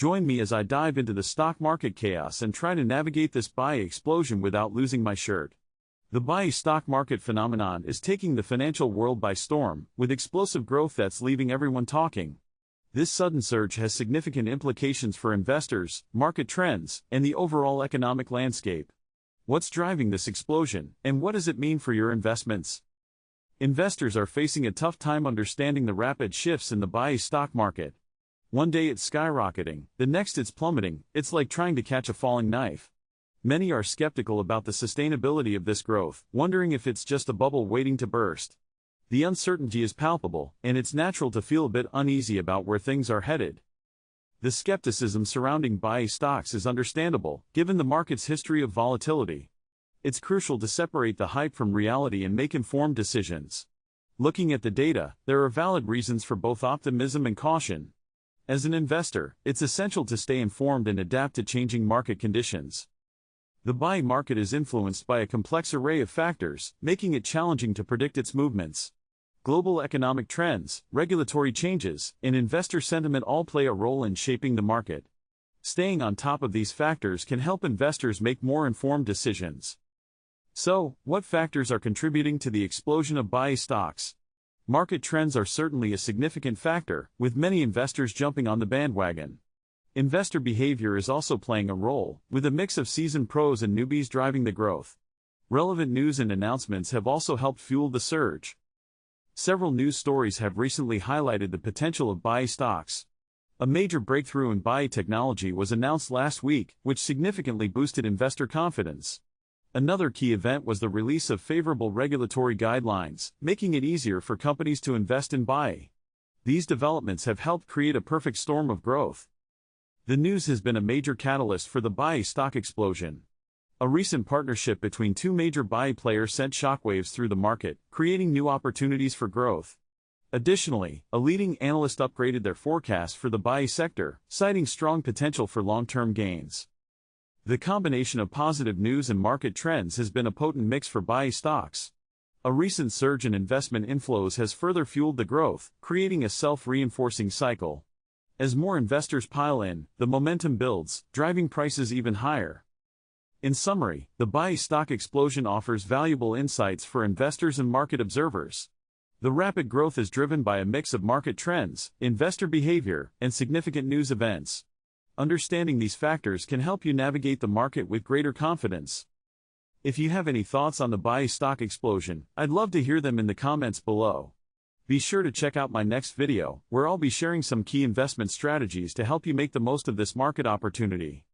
Join me as I dive into the stock market chaos and try to navigate this buy explosion without losing my shirt. The Bbai stock market phenomenon is taking the financial world by storm, with explosive growth that's leaving everyone talking. This sudden surge has significant implications for investors, market trends, and the overall economic landscape. What's driving this explosion, and what does it mean for your investments? Investors are facing a tough time understanding the rapid shifts in the Bbai stock market. One day it's skyrocketing, the next it's plummeting. It's like trying to catch a falling knife. Many are skeptical about the sustainability of this growth, wondering if it's just a bubble waiting to burst. The uncertainty is palpable, and it's natural to feel a bit uneasy about where things are headed. The skepticism surrounding Bbai stocks is understandable, given the market's history of volatility. It's crucial to separate the hype from reality and make informed decisions. Looking at the data, there are valid reasons for both optimism and caution. As an investor, it's essential to stay informed and adapt to changing market conditions. The Bbai market is influenced by a complex array of factors, making it challenging to predict its movements. Global economic trends, regulatory changes, and investor sentiment all play a role in shaping the market. Staying on top of these factors can help investors make more informed decisions. So, what factors are contributing to the explosion of Bbai stocks? Market trends are certainly a significant factor, with many investors jumping on the bandwagon. Investor behavior is also playing a role, with a mix of seasoned pros and newbies driving the growth. Relevant news and announcements have also helped fuel the surge. Several news stories have recently highlighted the potential of Bbai stocks. A major breakthrough in Bbai technology was announced last week, which significantly boosted investor confidence. Another key event was the release of favorable regulatory guidelines, making it easier for companies to invest in Bbai. These developments have helped create a perfect storm of growth. The news has been a major catalyst for the Bbai stock explosion. A recent partnership between two major Bbai players sent shockwaves through the market, creating new opportunities for growth. Additionally, a leading analyst upgraded their forecast for the Bbai sector, citing strong potential for long-term gains. The combination of positive news and market trends has been a potent mix for Bbai stocks. A recent surge in investment inflows has further fueled the growth, creating a self-reinforcing cycle. As more investors pile in, the momentum builds, driving prices even higher. In summary, the Bbai stock explosion offers valuable insights for investors and market observers. The rapid growth is driven by a mix of market trends, investor behavior, and significant news events. Understanding these factors can help you navigate the market with greater confidence. If you have any thoughts on the Bbai stock explosion, I'd love to hear them in the comments below. Be sure to check out my next video, where I'll be sharing some key investment strategies to help you make the most of this market opportunity.